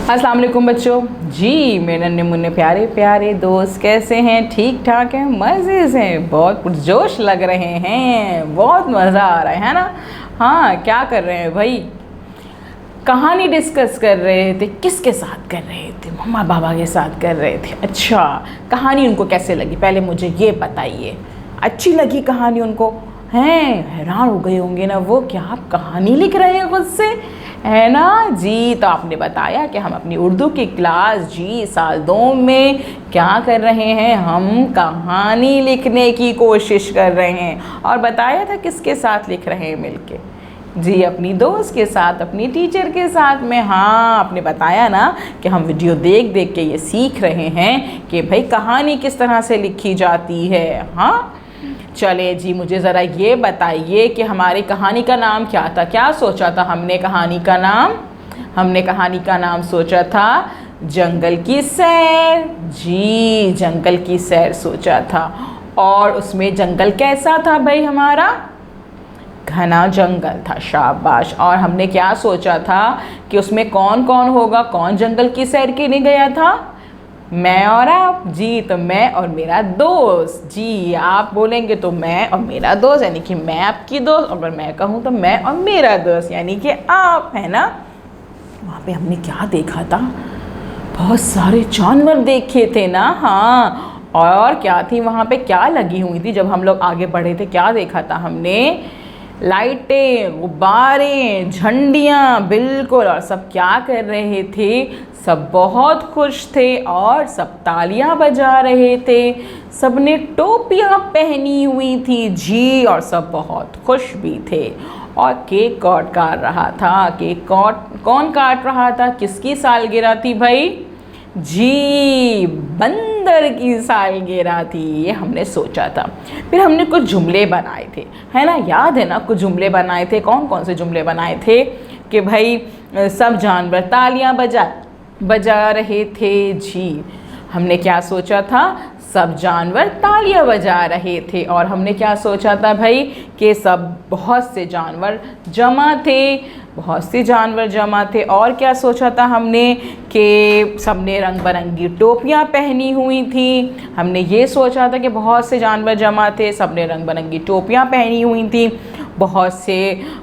अस्सलाम वालेकुम बच्चों। जी मेरे नन्हे मुन्ने प्यारे प्यारे दोस्त कैसे हैं? ठीक ठाक हैं, मज़े से हैं, बहुत पुरजोश लग रहे हैं, बहुत मज़ा आ रहा है ना। हाँ, क्या कर रहे हैं भाई? कहानी डिस्कस कर रहे थे। किसके साथ कर रहे थे? मम्मा पापा के साथ कर रहे थे। अच्छा, कहानी उनको कैसे लगी पहले मुझे ये बताइए। अच्छी लगी कहानी उनको? हैं, हैरान हो गए होंगे ना वो, क्या आप कहानी लिख रहे हैं खुद से, है ना जी। तो आपने बताया कि हम अपनी उर्दू की क्लास जी साल 2 में क्या कर रहे हैं, हम कहानी लिखने की कोशिश कर रहे हैं। और बताया था किसके साथ लिख रहे हैं मिलके? जी अपनी दोस्त के साथ, अपनी टीचर के साथ में। हाँ, आपने बताया ना कि हम वीडियो देख देख के ये सीख रहे हैं कि भाई कहानी किस तरह से लिखी जाती है। हाँ चले जी, मुझे ज़रा ये बताइए कि हमारी कहानी का नाम क्या था? क्या सोचा था हमने कहानी का नाम? हमने कहानी का नाम सोचा था जंगल की सैर। जी जंगल की सैर सोचा था। और उसमें जंगल कैसा था भाई हमारा? घना जंगल था, शाबाश। और हमने क्या सोचा था कि उसमें कौन कौन होगा? कौन जंगल की सैर के लिए गया था? मैं और आप। जी तो मैं और मेरा दोस्त। जी आप बोलेंगे तो मैं और मेरा दोस्त, यानी कि मैं आपकी दोस्त, और अगर मैं कहूँ तो मैं और मेरा दोस्त, यानी कि आप, है ना। वहाँ पे हमने क्या देखा था? बहुत सारे जानवर देखे थे ना। हाँ, और क्या थी वहाँ पे, क्या लगी हुई थी जब हम लोग आगे बढ़े थे? क्या देखा था हमने? लाइटें, गुब्बारे, झंडियाँ, बिल्कुल। और सब क्या कर रहे थे? सब बहुत खुश थे और सब तालियां बजा रहे थे। सबने टोपियां पहनी हुई थी जी, और सब बहुत खुश भी थे। और केक काट रहा था। केक कौन काट रहा था? किसकी सालगिरह थी भाई? जी बंदर की सालगिरह थी, ये हमने सोचा था। फिर हमने कुछ जुमले बनाए थे, है ना, याद है ना? कुछ जुमले बनाए थे। कौन कौन से जुमले बनाए थे? कि भाई सब जानवर तालियां बजा रहे थे। जी हमने क्या सोचा था? सब जानवर तालियां बजा रहे थे। और हमने क्या सोचा था भाई? कि सब बहुत से जानवर जमा थे, बहुत से जानवर जमा थे। और क्या सोचा था हमने? कि सबने रंग बिरंगी टोपियां पहनी हुई थी। हमने ये सोचा था कि बहुत से जानवर जमा थे, सबने रंग बिरंगी टोपियां पहनी हुई थी। बहुत से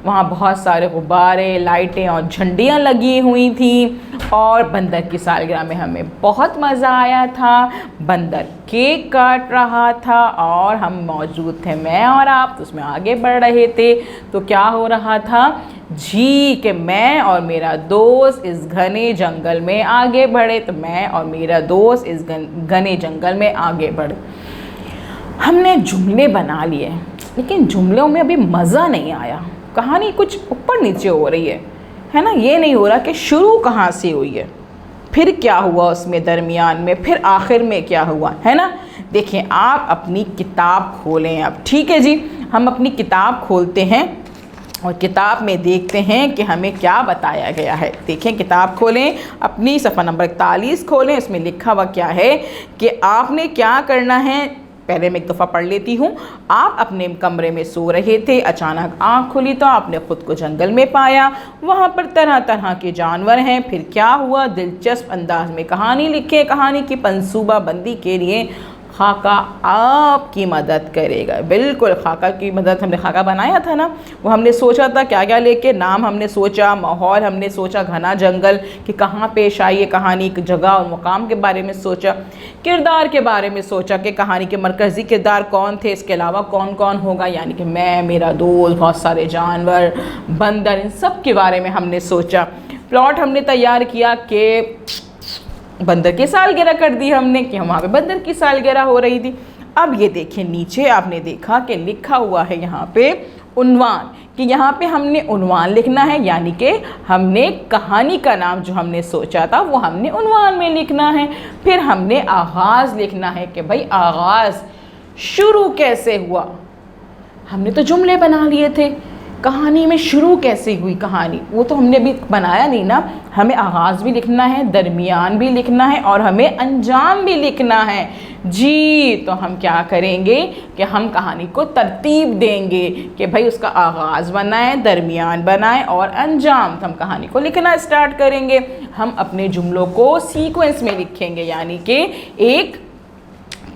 वहाँ बहुत सारे गुब्बारे, लाइटें और झंडियाँ लगी हुई थी। और बंदर की सालगिरह में हमें बहुत मज़ा आया था। बंदर केक काट रहा था और हम मौजूद थे, मैं और आप, तो उसमें आगे बढ़ रहे थे। तो क्या हो रहा था जी? कि मैं और मेरा दोस्त इस घने जंगल में आगे बढ़े। तो मैं और मेरा दोस्त इस घने जंगल में आगे बढ़े। हमने जुमले बना लिए, लेकिन जुमलों में अभी मज़ा नहीं आया। कहानी कुछ ऊपर नीचे हो रही है ना। ये नहीं हो रहा कि शुरू कहाँ से हुई है, फिर क्या हुआ उसमें दरमियान में, फिर आखिर में क्या हुआ, है ना। देखिए आप अपनी किताब खोलें अब, ठीक है जी। हम अपनी किताब खोलते हैं और किताब में देखते हैं कि हमें क्या बताया गया है। देखें, किताब खोलें, अपनी सफ़ा नंबर 41 खोलें। इसमें लिखा हुआ क्या है कि आपने क्या करना है। पहले मैं एक दफ़ा पढ़ लेती हूँ। आप अपने कमरे में सो रहे थे, अचानक आँख खुली तो आपने ख़ुद को जंगल में पाया। वहाँ पर तरह तरह के जानवर हैं। फिर क्या हुआ? दिलचस्प अंदाज में कहानी लिखें। कहानी की मंसूबाबंदी के लिए खाका आपकी मदद करेगा। बिल्कुल, खाका की मदद, हमने खाका बनाया था ना, वो हमने सोचा था क्या क्या लेके। नाम हमने सोचा, माहौल हमने सोचा, घना जंगल कि कहाँ पेश आई है कहानी, की जगह और मुकाम के बारे में सोचा, किरदार के बारे में सोचा कि कहानी के मरकज़ी किरदार कौन थे, इसके अलावा कौन कौन होगा, यानी कि मैं, मेरा दोस्त, बहुत सारे जानवर, बंदर, इन सब के बारे में हमने सोचा। प्लॉट हमने तैयार किया कि बंदर की सालगिरह कर दी हमने, कि वहाँ पे बंदर की सालगिरह हो रही थी। अब ये देखिए नीचे आपने देखा कि लिखा हुआ है यहाँ पे उन्वान, कि यहाँ पे हमने उन्वान लिखना है, यानी कि हमने कहानी का नाम जो हमने सोचा था वो हमने उन्वान में लिखना है। फिर हमने आगाज़ लिखना है कि भाई आगाज़ शुरू कैसे हुआ। हमने तो जुमले बना लिए थे कहानी में शुरू कैसे हुई कहानी, वो तो हमने अभी बनाया नहीं ना। हमें आगाज़ भी लिखना है, दरमियान भी लिखना है और हमें अंजाम भी लिखना है जी। तो हम क्या करेंगे कि हम कहानी को तरतीब देंगे कि भाई उसका आगाज़ बनाए, दरमियान बनाए और अंजाम। तो हम कहानी को लिखना स्टार्ट करेंगे। हम अपने जुमलों को सीक्वेंस में लिखेंगे, यानी कि एक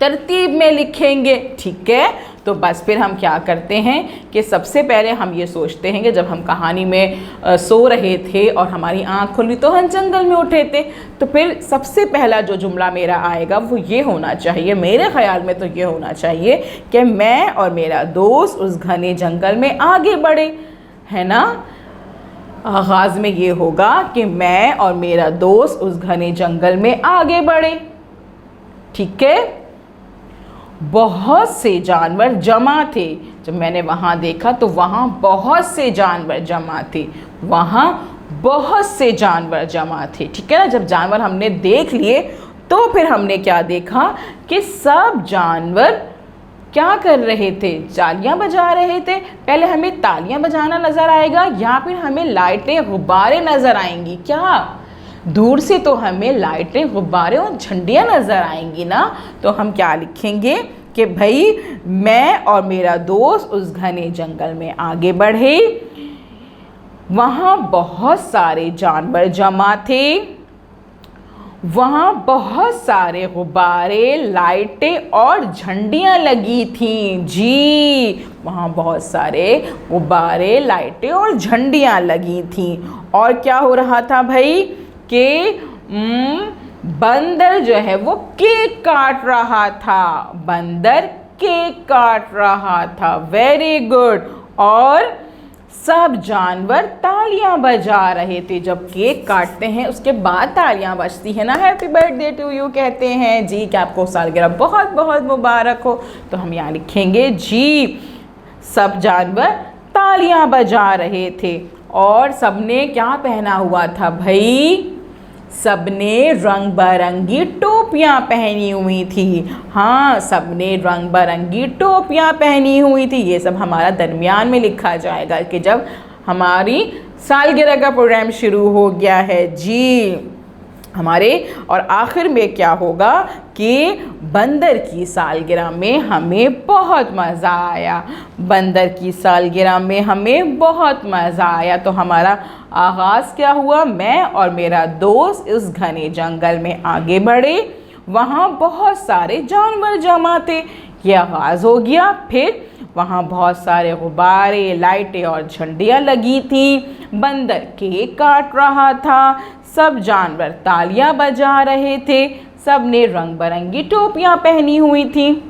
तरतीब में लिखेंगे, ठीक है। तो बस फिर हम क्या करते हैं कि सबसे पहले हम ये सोचते हैं कि जब हम कहानी में सो रहे थे और हमारी आँख खुली तो हम जंगल में उठे थे। तो फिर सबसे पहला जो जुमला मेरा आएगा वो ये होना चाहिए, मेरे ख़्याल में तो ये होना चाहिए कि मैं और मेरा दोस्त उस घने जंगल में आगे बढ़े, है ना। आगाज़ में ये होगा कि मैं और मेरा दोस्त उस घने जंगल में आगे बढ़े, ठीक है। बहुत से जानवर जमा थे। जब मैंने वहाँ देखा तो वहाँ बहुत से जानवर जमा थे, वहाँ बहुत से जानवर जमा थे, ठीक है ना। जब जानवर हमने देख लिए तो फिर हमने क्या देखा कि सब जानवर क्या कर रहे थे, तालियां बजा रहे थे। पहले हमें तालियां बजाना नज़र आएगा या फिर हमें लाइटें गुब्बारे नज़र आएंगी? क्या दूर से तो हमें लाइटें, गुब्बारे और झंडियाँ नज़र आएंगी ना। तो हम क्या लिखेंगे कि भाई मैं और मेरा दोस्त उस घने जंगल में आगे बढ़े, वहाँ बहुत सारे जानवर जमा थे, वहाँ बहुत सारे गुब्बारे, लाइटें और झंडियाँ लगी थीं जी। वहाँ बहुत सारे गुब्बारे, लाइटें और झंडियाँ लगी थीं। और क्या हो रहा था भाई कि बंदर जो है वो केक काट रहा था, बंदर केक काट रहा था, वेरी गुड। और सब जानवर तालियां बजा रहे थे। जब केक काटते हैं उसके बाद तालियां बजती है ना, हैप्पी बर्थडे टू यू कहते हैं जी, कि आपको सालगिरह बहुत बहुत मुबारक हो। तो हम यहाँ लिखेंगे जी, सब जानवर तालियां बजा रहे थे। और सबने क्या पहना हुआ था भाई? सबने रंग बिरंगी टोपियाँ पहनी हुई थी। हाँ, सबने रंग बिरंगी टोपियाँ पहनी हुई थी। ये सब हमारा दरमियान में लिखा जाएगा कि जब हमारी सालगिरह का प्रोग्राम शुरू हो गया है जी हमारे। और आखिर में क्या होगा कि बंदर की सालगिरह में हमें बहुत मज़ा आया, बंदर की सालगिरह में हमें बहुत मज़ा आया। तो हमारा आगाज़ क्या हुआ? मैं और मेरा दोस्त इस घने जंगल में आगे बढ़े, वहाँ बहुत सारे जानवर जमा थे। ये आगाज़ हो गया। फिर वहाँ बहुत सारे गुब्बारे, लाइटें और झंडियाँ लगी थीं, बंदर केक काट रहा था, सब जानवर तालियां बजा रहे थे, सब ने रंग बिरंगी टोपियां पहनी हुई थी।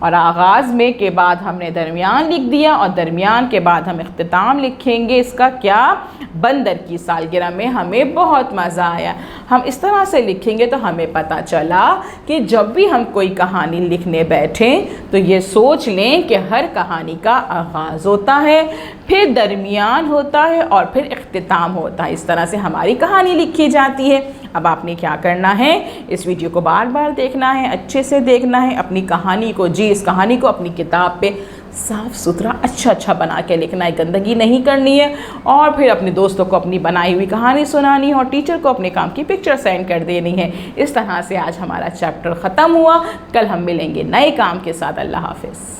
और आगाज़ में के बाद हमने दरमियान लिख दिया और दरमियान के बाद हम इख्तिताम लिखेंगे इसका क्या? बंदर की सालगिरह में हमें बहुत मज़ा आया। हम इस तरह से लिखेंगे तो हमें पता चला कि जब भी हम कोई कहानी लिखने बैठें तो ये सोच लें कि हर कहानी का आगाज़ होता है, फिर दरमियान होता है और फिर इख्तिताम होता है। इस तरह से हमारी कहानी लिखी जाती है। अब आपने क्या करना है? इस वीडियो को बार बार देखना है, अच्छे से देखना है, अपनी कहानी को जी इस कहानी को अपनी किताब पे साफ़ सुथरा अच्छा बना के लिखना है, गंदगी नहीं करनी है। और फिर अपने दोस्तों को अपनी बनाई हुई कहानी सुनानी है और टीचर को अपने काम की पिक्चर सेंड कर देनी है। इस तरह से आज हमारा चैप्टर ख़त्म हुआ। कल हम मिलेंगे नए काम के साथ। अल्लाह हाफ़िज़।